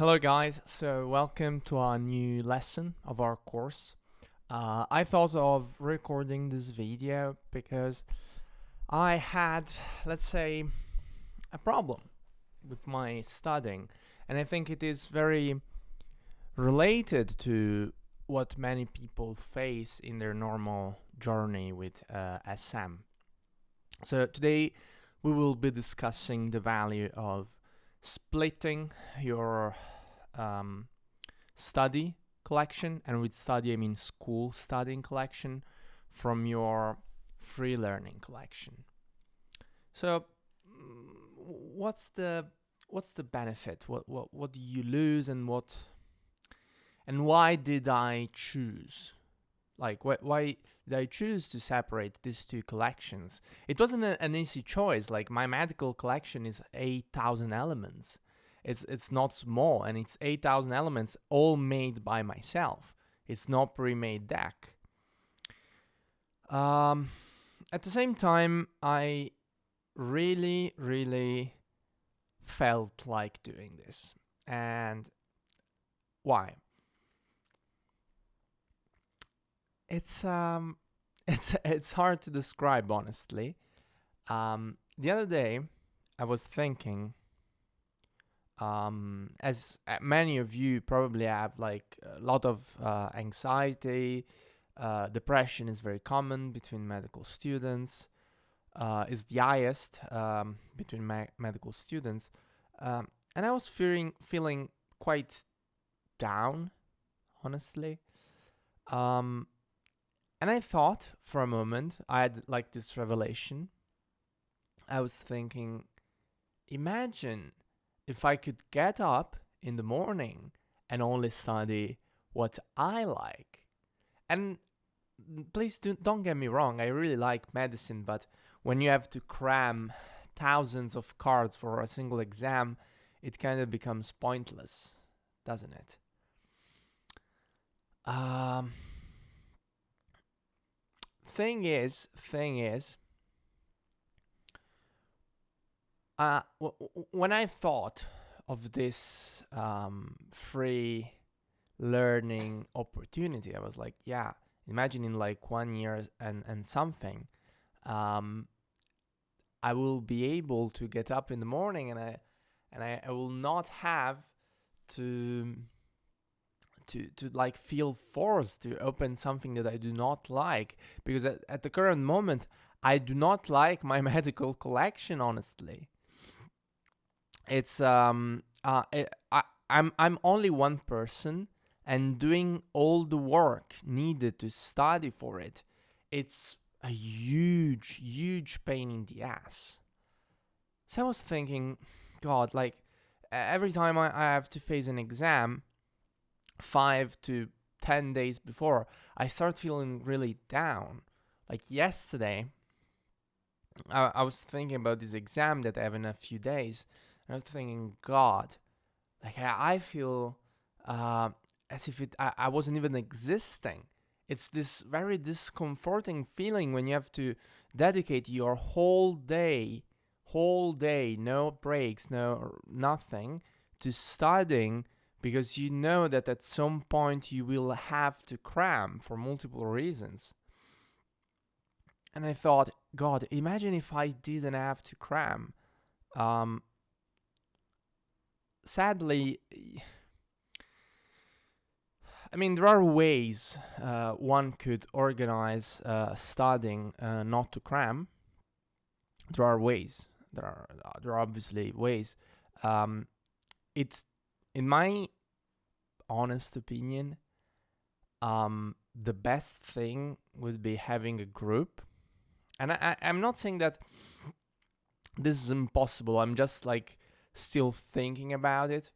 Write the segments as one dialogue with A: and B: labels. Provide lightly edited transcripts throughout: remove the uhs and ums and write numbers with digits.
A: Hello guys, so welcome to our new lesson of our course. I thought of recording this video because I had, let's say, a problem with my studying, and I think it is very related to what many people face in their normal journey with SM. So today we will be discussing the value of splitting your study collection, and with study I mean school studying collection, from your free learning collection. So what's the benefit? What do you lose, and why did I choose? Like, why did I choose to separate these two collections? It wasn't an easy choice. Like, my medical collection is 8,000 elements. It's not small, and it's 8,000 elements all made by myself. It's not pre-made deck. At the same time, I really felt like doing this. And why? It's hard to describe, honestly. The other day I was thinking, as many of you probably have, like, a lot of anxiety, depression is very common between medical students, is the highest between medical students, and I was feeling quite down, honestly. And I thought for a moment, I had like this revelation. I was thinking, imagine if I could get up in the morning and only study what I like. And please don't get me wrong, I really like medicine, but when you have to cram thousands of cards for a single exam, it kind of becomes pointless, doesn't it? Thing is, when I thought of this free learning opportunity, I was like, yeah, imagine in like 1 year and something, I will be able to get up in the morning, and I will not have to like feel forced to open something that I do not like, because at the current moment I do not like my medical collection, honestly. It's I'm only one person, and doing all the work needed to study for it, it's a huge pain in the ass. So I was thinking, God, like, every time I have to face an exam 5 to 10 days before, I start feeling really down. Like yesterday, I was thinking about this exam that I have in a few days, and I was thinking, God, like, I feel as if I wasn't even existing. It's this very discomforting feeling when you have to dedicate your whole day, no breaks, nothing, to studying, because you know that at some point you will have to cram for multiple reasons. And I thought, God, imagine if I didn't have to cram. Sadly, I mean, there are ways one could organize studying not to cram. There are ways. There are obviously ways. It's, in my honest opinion, the best thing would be having a group. And I'm not saying that this is impossible. I'm just like still thinking about it.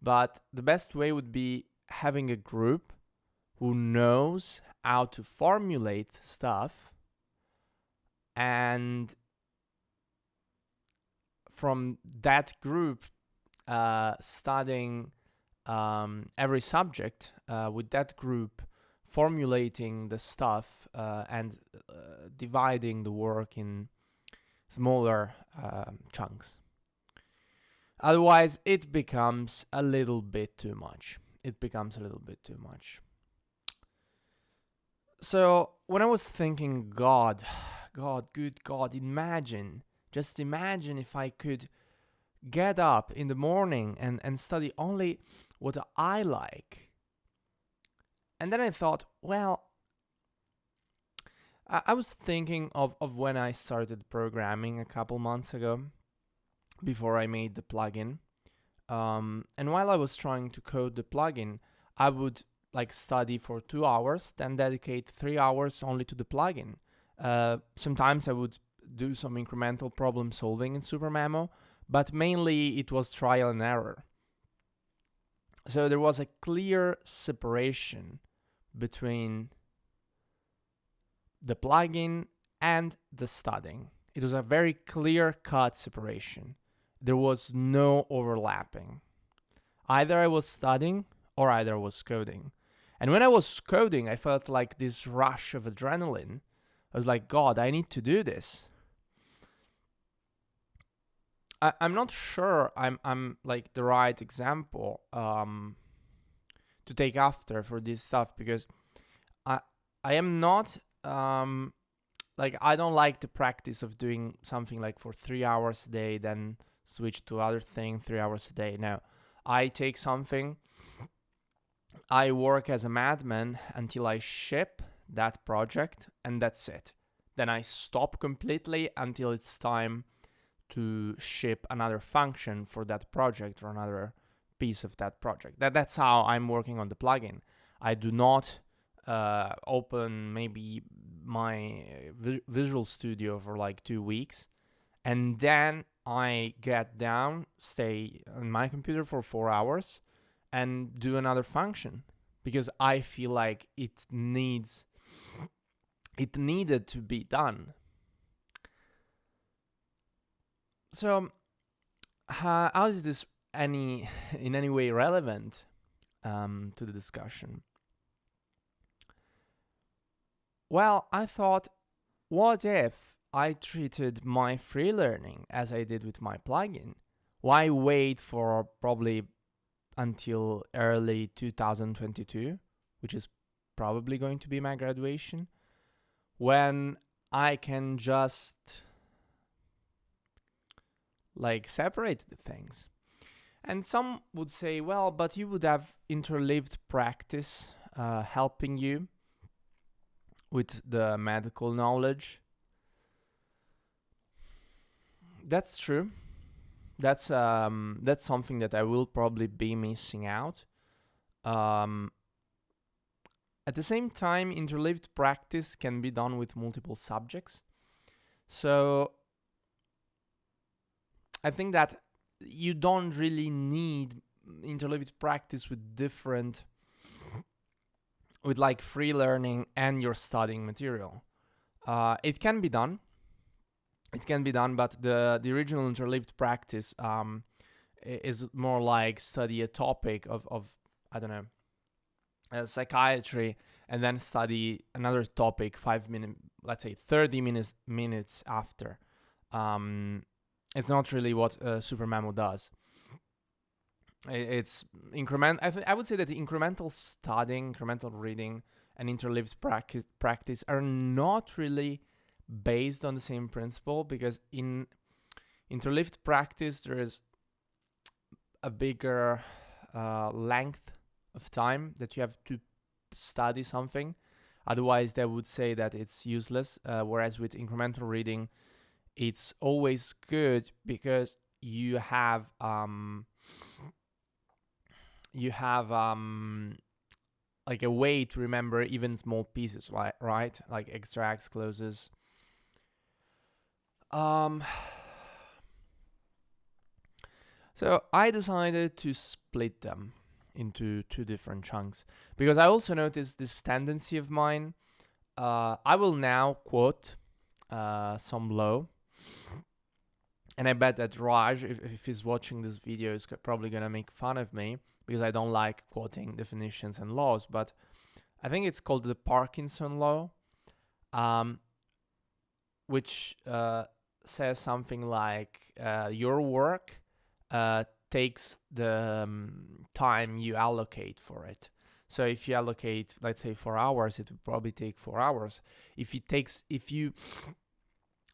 A: But the best way would be having a group who knows how to formulate stuff, and from that group studying every subject, with that group formulating the stuff and dividing the work in smaller chunks. Otherwise, it becomes a little bit too much. So when I was thinking, God, good God, just imagine if I could get up in the morning and study only what I like. And then I thought, well, I was thinking of when I started programming a couple months ago, before I made the plugin. And while I was trying to code the plugin, I would like study for 2 hours, then dedicate 3 hours only to the plugin. Sometimes I would do some incremental problem solving in SuperMemo, but mainly it was trial and error. So there was a clear separation between the plugin and the studying. It was a very clear-cut separation. There was no overlapping. Either I was studying or either I was coding. And when I was coding, I felt like this rush of adrenaline. I was like, God, I need to do this. I'm not sure I'm like the right example to take after for this stuff, because I am not like, I don't like the practice of doing something like for 3 hours a day, then switch to other thing 3 hours a day. No, I take something, I work as a madman until I ship that project, and that's it. Then I stop completely until it's time to ship another function for that project or another piece of that project. That's how I'm working on the plugin. I do not open maybe my Visual Studio for like 2 weeks, and then I get down, stay on my computer for 4 hours, and do another function, because I feel like it needed to be done. So how is this in any way relevant to the discussion? Well, I thought, what if I treated my free learning as I did with my plugin? Why wait for probably until early 2022, which is probably going to be my graduation, when I can just like separate the things? And some would say, well, but you would have interleaved practice helping you with the medical knowledge. That's true. That's something that I will probably be missing out. At the same time, interleaved practice can be done with multiple subjects. So I think that you don't really need interleaved practice with like free learning and your studying material. It can be done. But the original interleaved practice is more like study a topic of I don't know, psychiatry, and then study another topic 5 minutes, let's say 30 minutes after. It's not really what SuperMemo does. It's I would say that incremental studying, incremental reading, and interleaved practice are not really based on the same principle, because in interleaved practice there is a bigger length of time that you have to study something. Otherwise, they would say that it's useless. Whereas with incremental reading, it's always good, because you have like a way to remember even small pieces, right? Like extracts, closes. So I decided to split them into 2 different chunks, because I also noticed this tendency of mine. I will now quote some law, and I bet that Raj, if he's watching this video, is probably gonna make fun of me, because I don't like quoting definitions and laws. But I think it's called the Parkinson Law, which says something like your work takes the time you allocate for it. So if you allocate, let's say 4 hours, it would probably take 4 hours. If you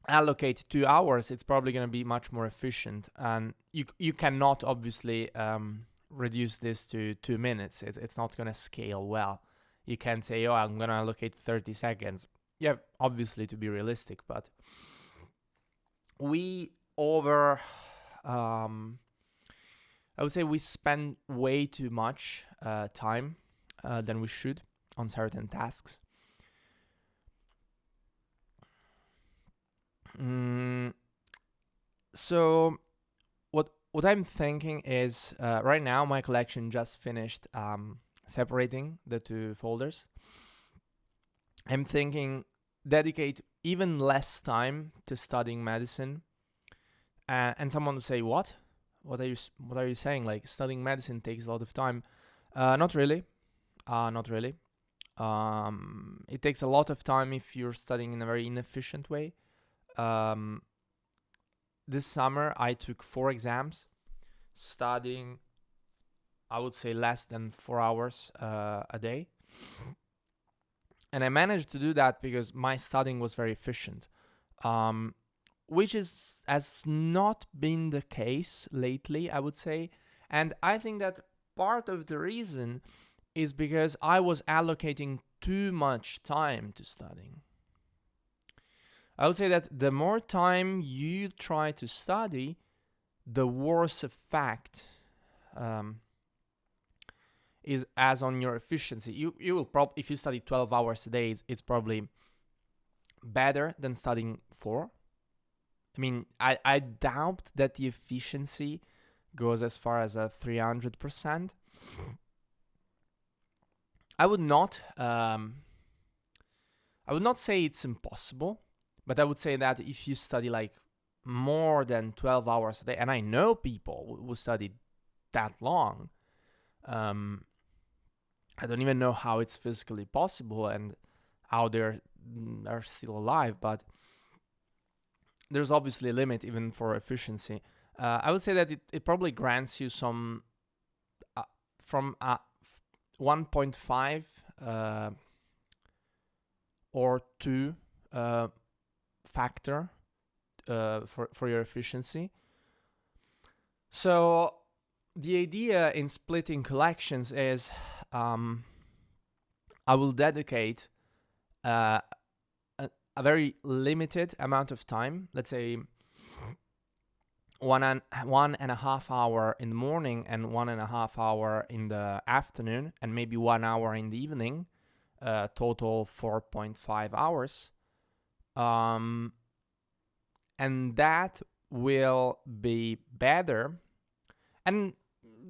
A: allocate 2 hours, it's probably going to be much more efficient. And you cannot obviously reduce this to 2 minutes. It's not going to scale well. You can't say, oh, I'm going to allocate 30 seconds. You have obviously to be realistic, but we I would say we spend way too much time than we should on certain tasks. So what I'm thinking is right now my collection just finished separating the two folders. I'm thinking dedicate even less time to studying medicine. And someone will say, what are you saying? Like, studying medicine takes a lot of time. Not really. It takes a lot of time if you're studying in a very inefficient way. This summer I took 4 exams, studying, I would say, less than 4 hours a day. And I managed to do that because my studying was very efficient, which has not been the case lately, I would say. And I think that part of the reason is because I was allocating too much time to studying. I would say that the more time you try to study, the worse effect is as on your efficiency. You will probably, if you study 12 hours a day, it's probably better than studying 4. I mean, I doubt that the efficiency goes as far as 300%. I would not say it's impossible, but I would say that if you study like more than 12 hours a day, and I know people who study that long, I don't even know how it's physically possible and how they're still alive, but there's obviously a limit even for efficiency. I would say that it probably grants you some from 1.5 or 2 factor for your efficiency. So the idea in splitting collections is I will dedicate a very limited amount of time, let's say 1.5 hour in the morning and 1.5 hour in the afternoon, and maybe 1 hour in the evening, total 4.5 hours. And that will be better. And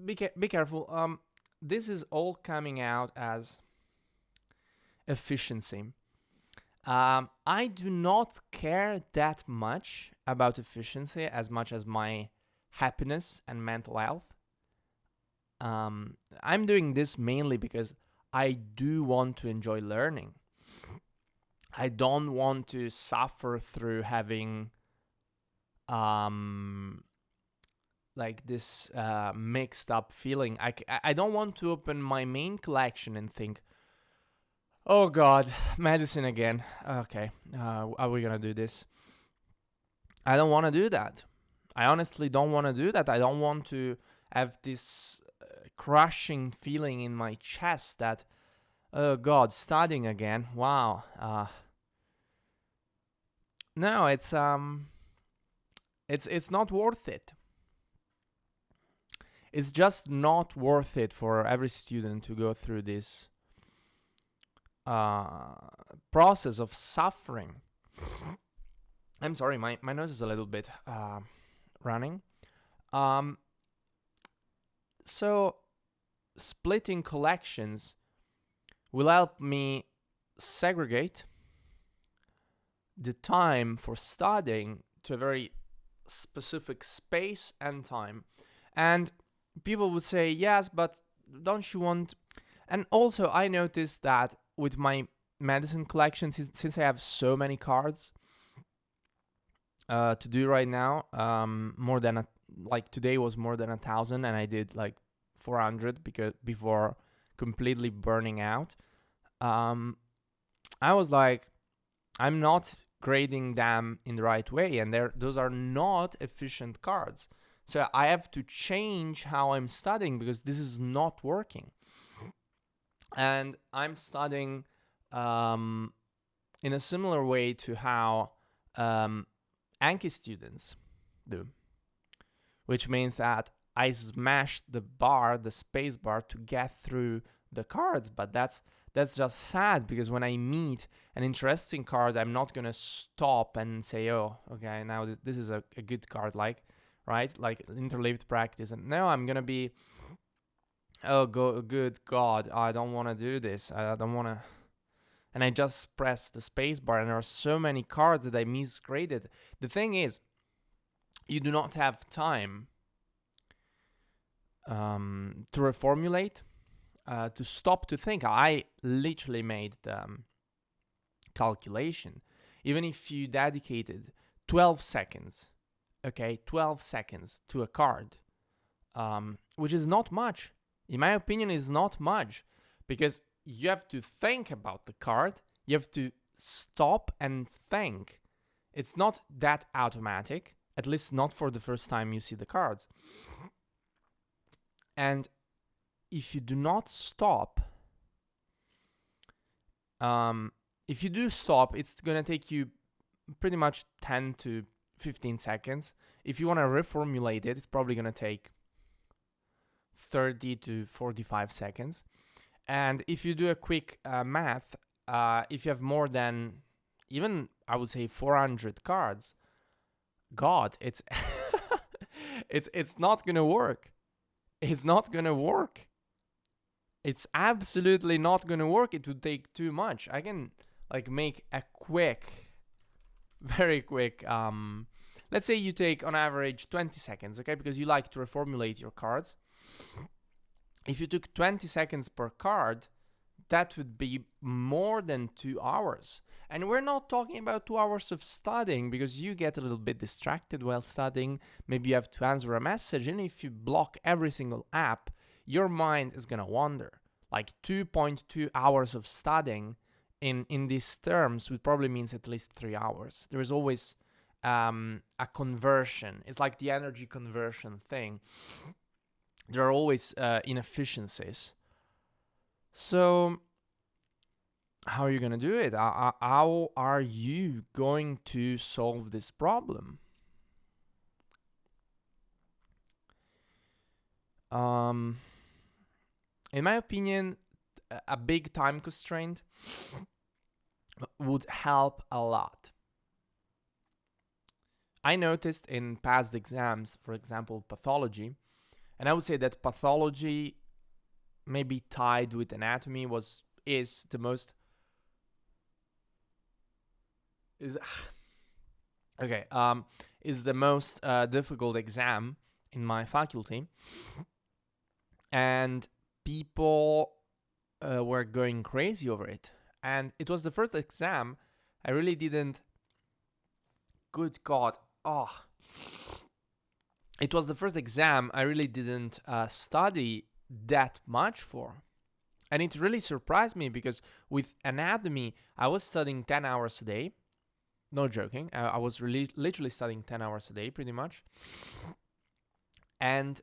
A: be careful. This is all coming out as efficiency. I do not care that much about efficiency as much as my happiness and mental health. I'm doing this mainly because I do want to enjoy learning. I don't want to suffer through having like this mixed up feeling. I don't want to open my main collection and think, oh God, medicine again. Okay, are we gonna do this? I don't want to do that. I honestly don't want to do that. I don't want to have this crushing feeling in my chest that, oh God, studying again. Wow. No, it's not worth it. It's just not worth it for every student to go through this process of suffering. I'm sorry, my nose is a little bit running. So splitting collections will help me segregate the time for studying to a very specific space and time. And people would say, yes, but don't you want... And also I noticed that with my medicine collection, since I have so many cards to do right now, more than like today was more than 1,000, and I did like 400 because before completely burning out. I was like, I'm not grading them in the right way, and those are not efficient cards. So I have to change how I'm studying because this is not working. And I'm studying in a similar way to how Anki students do, which means that I smash the space bar to get through the cards, but that's just sad because when I meet an interesting card, I'm not gonna stop and say, oh, okay, now this is a good card, like Interleaved Practice, and now I'm gonna be, oh, good God, I don't want to do this, I don't want to, and I just press the space bar, and there are so many cards that I misgraded. The thing is, you do not have time to reformulate, to stop to think. I literally made the calculation. Even if you dedicated 12 seconds, okay, 12 seconds to a card, which is not much. In my opinion, is not much, because you have to think about the card. You have to stop and think. It's not that automatic, at least not for the first time you see the cards. And if you do not stop, if you do stop, it's gonna take you pretty much 10 to 15 seconds. If you want to reformulate it, it's probably gonna take 30 to 45 seconds. And if you do a quick math, if you have more than, even I would say, 400 cards, God, it's it's not gonna work. It's not gonna work. It's absolutely not gonna work. It would take too much. I can like make a quick, very quick, let's say you take on average 20 seconds, okay? Because you like to reformulate your cards. If you took 20 seconds per card, that would be more than 2 hours. And we're not talking about 2 hours of studying, because you get a little bit distracted while studying. Maybe you have to answer a message, and if you block every single app, your mind is gonna wander. Like 2.2 hours of studying in these terms would probably means at least 3 hours. There is always a conversion. It's like the energy conversion thing. There are always inefficiencies. So how are you going to do it? How are you going to solve this problem? In my opinion, a big time constraint would help a lot. I noticed in past exams, for example, pathology, and I would say that pathology, maybe tied with anatomy, is the most difficult exam in my faculty, and people were going crazy over it. And it was the first exam I really didn't. Good God! It was the first exam I really didn't study that much for. And it really surprised me, because with anatomy, I was studying 10 hours a day. No joking. I was literally studying 10 hours a day, pretty much. And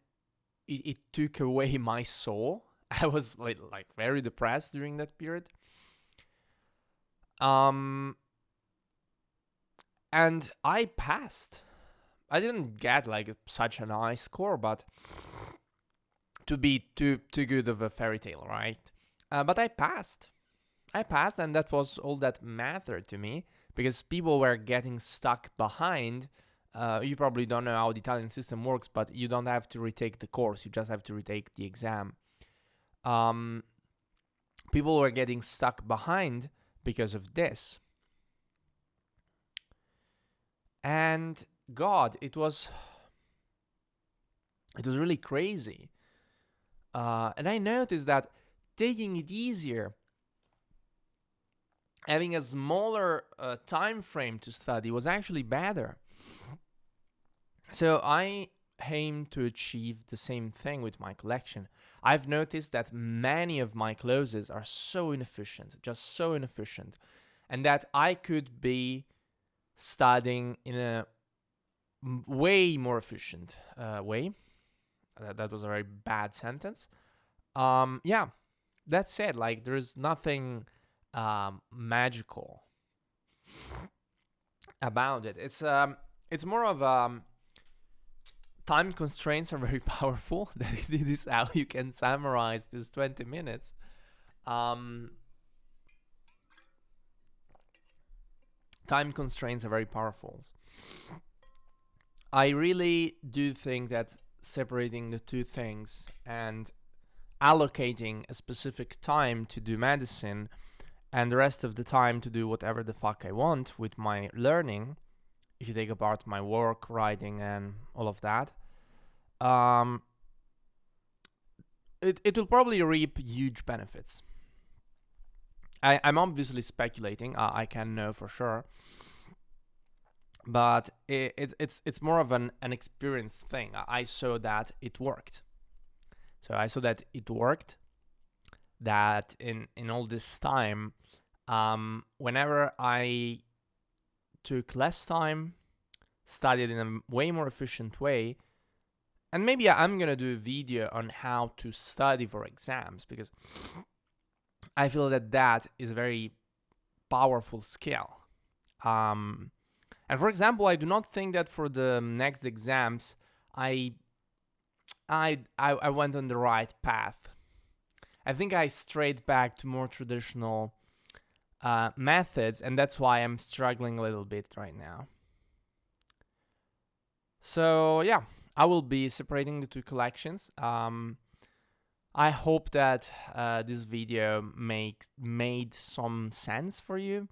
A: it took away my soul. I was like very depressed during that period. And I passed. I didn't get like such a high score, but to be too good of a fairy tale, right? But I passed. And that was all that mattered to me, because people were getting stuck behind. You probably don't know how the Italian system works, but you don't have to retake the course. You just have to retake the exam. People were getting stuck behind because of this. And God, it was really crazy. And I noticed that taking it easier, having a smaller time frame to study, was actually better. So I aim to achieve the same thing with my collection. I've noticed that many of my closes are so inefficient, just so inefficient, and that I could be studying in a way more efficient way. That was a very bad sentence. Yeah, that's it. Like, there's nothing magical about it. It's more of time constraints are very powerful. This is how you can summarize this 20 minutes. Time constraints are very powerful. I really do think that separating the two things and allocating a specific time to do medicine and the rest of the time to do whatever the fuck I want with my learning, if you take apart my work, writing, and all of that, it will probably reap huge benefits. I'm obviously speculating. I can't know for sure, but it's more of an experience thing. I saw that it worked. So I saw that it worked. That in all this time, whenever I took less time, studied in a way more efficient way, and maybe I'm gonna do a video on how to study for exams, because I feel that that is a very powerful skill. And for example, I do not think that for the next exams I went on the right path. I think I strayed back to more traditional methods, and that's why I'm struggling a little bit right now. So yeah, I will be separating the two collections. I hope that this video made some sense for you,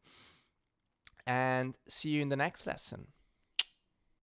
A: and see you in the next lesson.